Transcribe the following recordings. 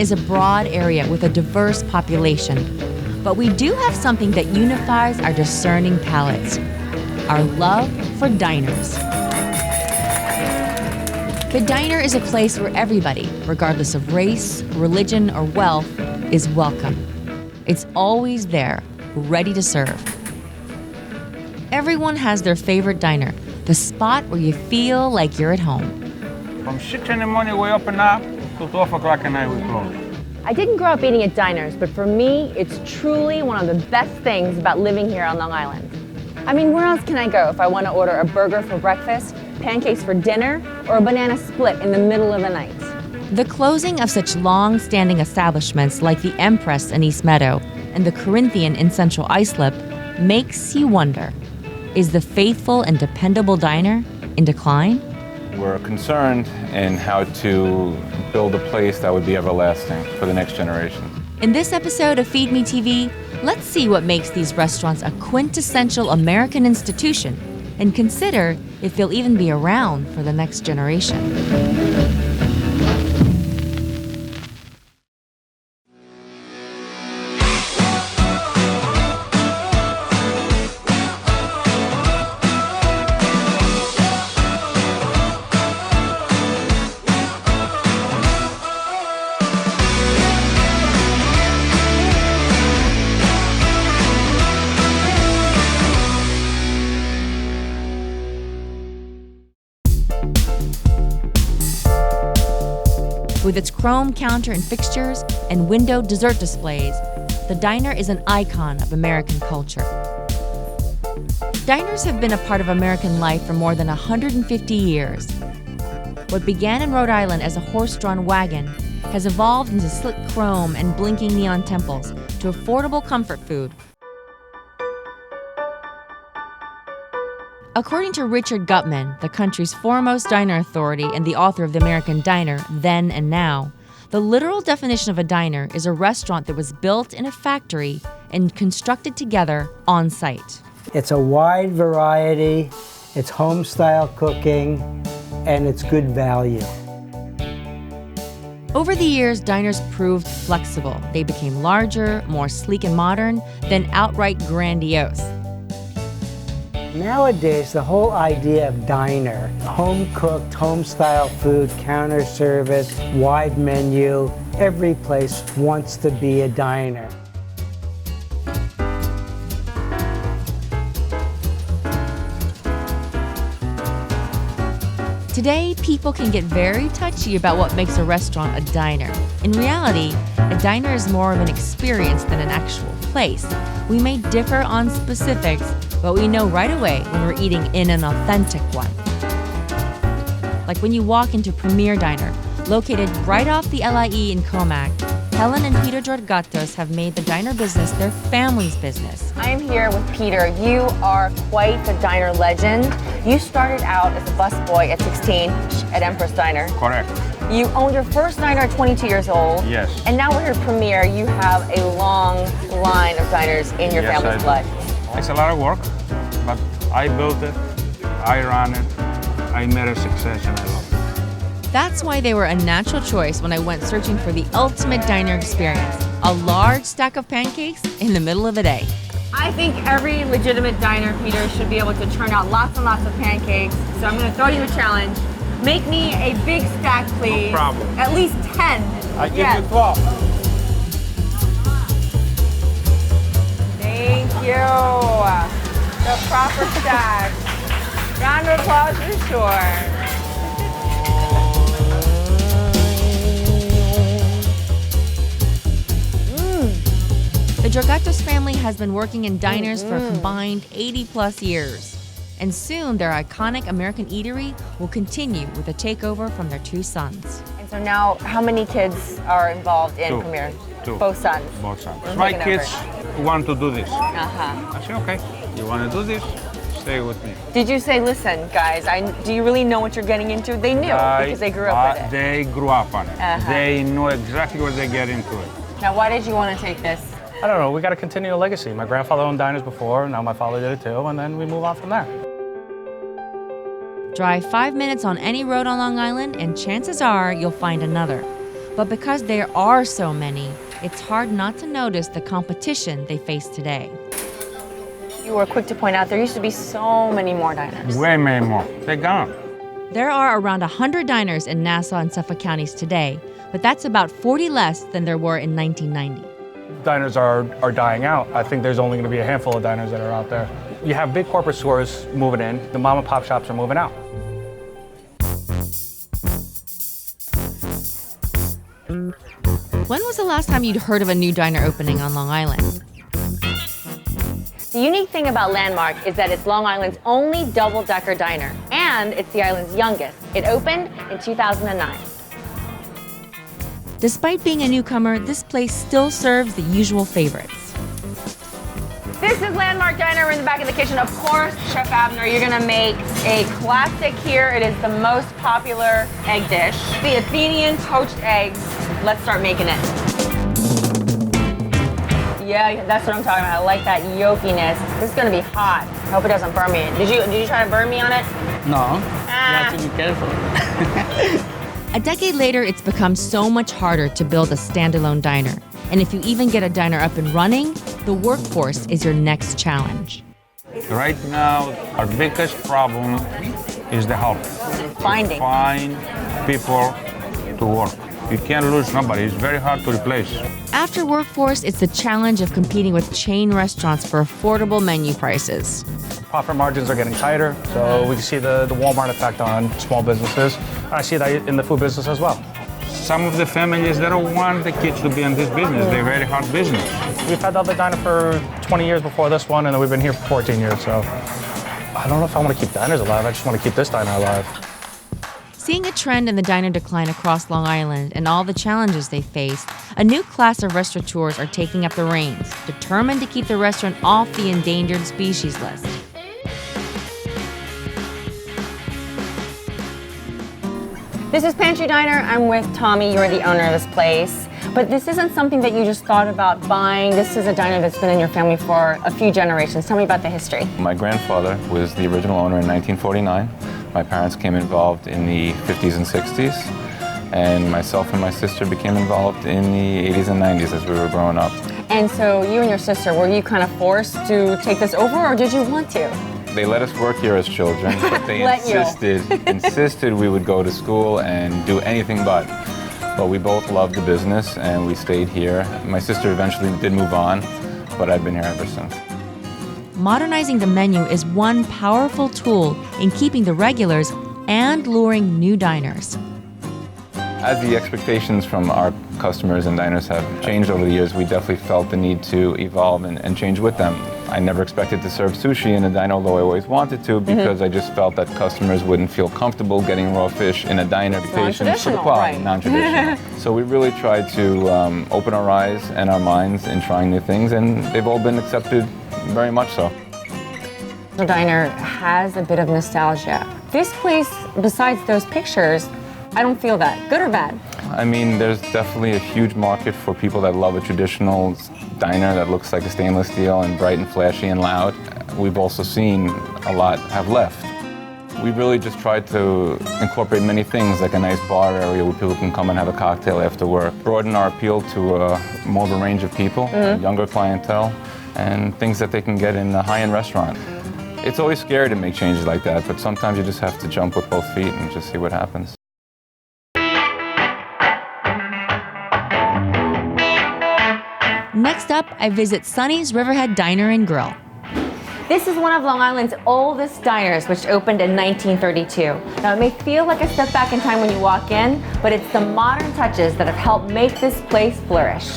is a broad area with a diverse population, but we do have something that unifies our discerning palates: our love for diners. The diner is a place where everybody, regardless of race, religion, or wealth, is welcome. It's always there, ready to serve. Everyone has their favorite diner, the spot where you feel like you're at home. From 6 in the morning we open up to 12 o'clock at night we close. I didn't grow up eating at diners, but for me, it's truly one of the best things about living here on Long Island. I mean, where else can I go if I want to order a burger for breakfast, pancakes for dinner, or a banana split in the middle of the night? The closing of such long-standing establishments like the Empress in East Meadow and the Corinthian in Central Islip makes you wonder, is the faithful and dependable diner in decline? We're concerned in how to build a place that would be everlasting for the next generation. In this episode of Feed Me TV, let's see what makes these restaurants a quintessential American institution and consider if they'll even be around for the next generation. With its chrome counter and fixtures and window dessert displays, the diner is an icon of American culture. Diners have been a part of American life for more than 150 years. What began in Rhode Island as a horse-drawn wagon has evolved into slick chrome and blinking neon temples to affordable comfort food. According to Richard Gutman, the country's foremost diner authority and the author of The American Diner, Then and Now, the literal definition of a diner is a restaurant that was built in a factory and constructed together on site. It's a wide variety, it's home-style cooking, and it's good value. Over the years, diners proved flexible. They became larger, more sleek and modern, than outright grandiose. Nowadays, the whole idea of diner, home-cooked, home-style food, counter service, wide menu, every place wants to be a diner. Today, people can get very touchy about what makes a restaurant a diner. In reality, a diner is more of an experience than an actual place. We may differ on specifics, but we know right away when we're eating in an authentic one. Like when you walk into Premier Diner, located right off the LIE in Commack, Helen and Peter Georgatos have made the diner business their family's business. I am here with Peter. You are quite the diner legend. You started out as a busboy at 16 at Empress Diner. Correct. You owned your first diner at 22 years old. Yes. And now we're here at Premier. You have a long line of diners in your family's blood. It's a lot of work, but I built it, I ran it, I made a success, and I love it. That's why they were a natural choice when I went searching for the ultimate diner experience, a large stack of pancakes in the middle of the day. I think every legitimate diner, Peter, should be able to turn out lots and lots of pancakes. So I'm going to throw you a challenge. Make me a big stack, please. No problem. At least 10. I give you 12. Thank you. The proper stack. Round of applause for sure. The Georgatos family has been working in diners for a combined 80-plus years. And soon, their iconic American eatery will continue with a takeover from their two sons. And so now, how many kids are involved in Premier? Two. Both sons? Both sons. They're My taking kids want to do this. Uh-huh. I said, okay, you want to do this? Stay with me. Did you say, listen, guys, do you really know what you're getting into? They knew because they grew up with it. They grew up on it. Uh-huh. They know exactly what they get into it. Now, why did you want to take this? I don't know, we got to continue a legacy. My grandfather owned diners before, now my father did it too, and then we move on from there. Drive 5 minutes on any road on Long Island, and chances are you'll find another. But because there are so many, it's hard not to notice the competition they face today. You were quick to point out there used to be so many more diners. Way many more. They're gone. There are around 100 diners in Nassau and Suffolk counties today, but that's about 40 less than there were in 1990. Diners are dying out. I think there's only going to be a handful of diners that are out there. You have big corporate stores moving in. The mom and pop shops are moving out. When was the last time you'd heard of a new diner opening on Long Island? The unique thing about Landmark is that it's Long Island's only double-decker diner, and it's the island's youngest. It opened in 2009. Despite being a newcomer, this place still serves the usual favorites. This is Landmark Diner. We're in the back of the kitchen. Of course, Chef Abner, you're gonna make a classic here. It is the most popular egg dish, the Athenian poached eggs. Let's start making it. Yeah, that's what I'm talking about. I like that yolkiness. This is gonna be hot. I hope it doesn't burn me. Did you try to burn me on it? No, you have to be careful. A decade later, it's become so much harder to build a standalone diner. And if you even get a diner up and running, the workforce is your next challenge. Right now, our biggest problem is the help. Finding. Find people to work. You can't lose nobody. It's very hard to replace. After workforce, it's the challenge of competing with chain restaurants for affordable menu prices. Profit margins are getting tighter, so we can see the Walmart effect on small businesses. I see that in the food business as well. Some of the families, they don't want the kids to be in this business. They're very hard business. We've had the other diner for 20 years before this one, and then we've been here for 14 years, so I don't know if I want to keep diners alive. I just want to keep this diner alive. Seeing a trend in the diner decline across Long Island and all the challenges they face, a new class of restaurateurs are taking up the reins, determined to keep the restaurant off the endangered species list. This is Pantry Diner. I'm with Tommy. You're the owner of this place. But this isn't something that you just thought about buying. This is a diner that's been in your family for a few generations. Tell me about the history. My grandfather was the original owner in 1949. My parents became involved in the 50s and 60s, and myself and my sister became involved in the 80s and 90s as we were growing up. And so you and your sister, were you kind of forced to take this over, or did you want to? They let us work here as children, but they insisted we would go to school and do anything but. But we both loved the business and we stayed here. My sister eventually did move on, but I've been here ever since. Modernizing the menu is one powerful tool in keeping the regulars and luring new diners. As the expectations from our customers and diners have changed over the years, we definitely felt the need to evolve and change with them. I never expected to serve sushi in a diner, although I always wanted to, because I just felt that customers wouldn't feel comfortable getting raw fish in a diner. Non-traditional, right. right. Non-traditional. So we really tried to open our eyes and our minds in trying new things, and they've all been accepted very much so. The diner has a bit of nostalgia. This place, besides those pictures, I don't feel that. Good or bad? I mean, there's definitely a huge market for people that love a traditional diner that looks like a stainless steel and bright and flashy and loud. We've also seen a lot have left. We really just tried to incorporate many things, like a nice bar area where people can come and have a cocktail after work, broaden our appeal to more of a range of people, a younger clientele, and things that they can get in a high-end restaurant. It's always scary to make changes like that, but sometimes you just have to jump with both feet and just see what happens. Next up, I visit Sonny's Riverhead Diner and Grill. This is one of Long Island's oldest diners, which opened in 1932. Now, it may feel like a step back in time when you walk in, but it's the modern touches that have helped make this place flourish.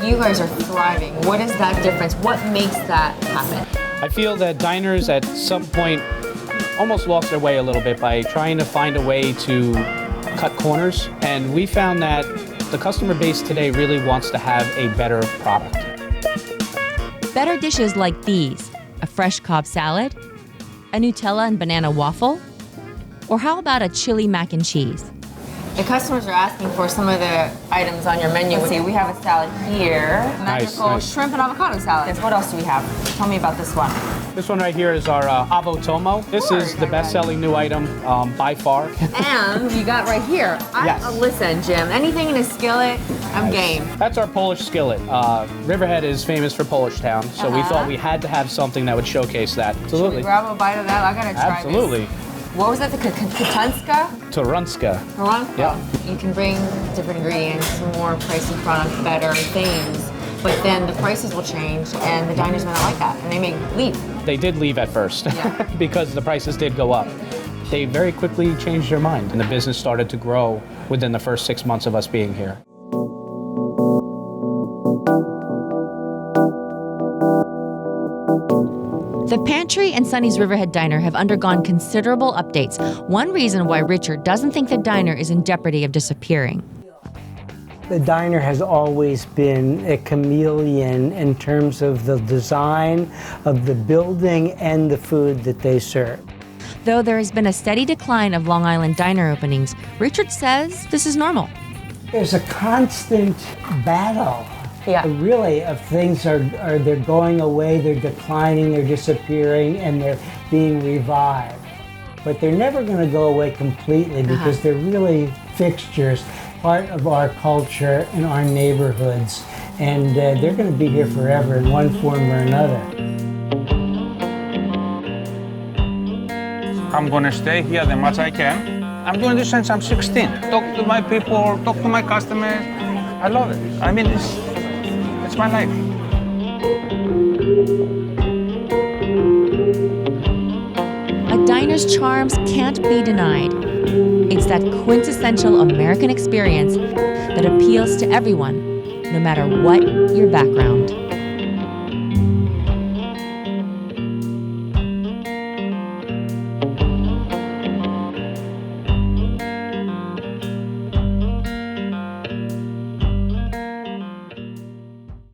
You guys are thriving. What is that difference? What makes that happen? I feel that diners at some point almost lost their way a little bit by trying to find a way to cut corners, and we found that the customer base today really wants to have a better product. Better dishes like these, a fresh Cobb salad, a Nutella and banana waffle, or how about a chili mac and cheese? The customers are asking for some of the items on your menu. Let's see, we have a salad here. Magical nice. shrimp and avocado salad. Yes, what else do we have? Tell me about this one. This one right here is our Avo Tomo. This is the best-selling new item by far. And you got right here. Listen, Jim, anything in a skillet, I'm game. That's our Polish skillet. Riverhead is famous for Polish Town, so we thought we had to have something that would showcase that. Absolutely. Should we grab a bite of that? I gotta try Absolutely. this. What was that, the Katunska? Turunska. Yeah. You can bring different ingredients, more pricey product, better things, but then the prices will change and the diners may not like that and they may leave. They did leave at first because the prices did go up. They very quickly changed their mind and the business started to grow within the first 6 months of us being here. The Pantry and Sonny's Riverhead Diner have undergone considerable updates. One reason why Richard doesn't think the diner is in jeopardy of disappearing. The diner has always been a chameleon in terms of the design of the building and the food that they serve. Though there has been a steady decline of Long Island diner openings, Richard says this is normal. There's a constant battle. Really, of things they're going away, they're declining, they're disappearing, and they're being revived. But they're never going to go away completely because they're really fixtures, part of our culture and our neighborhoods, and they're going to be here forever in one form or another. I'm gonna stay here the much I can. I'm doing this since I'm 16. Talk to my people, talk to my customers. I love it. I mean, it's my life. A diner's charms can't be denied. It's that quintessential American experience that appeals to everyone, no matter what your background.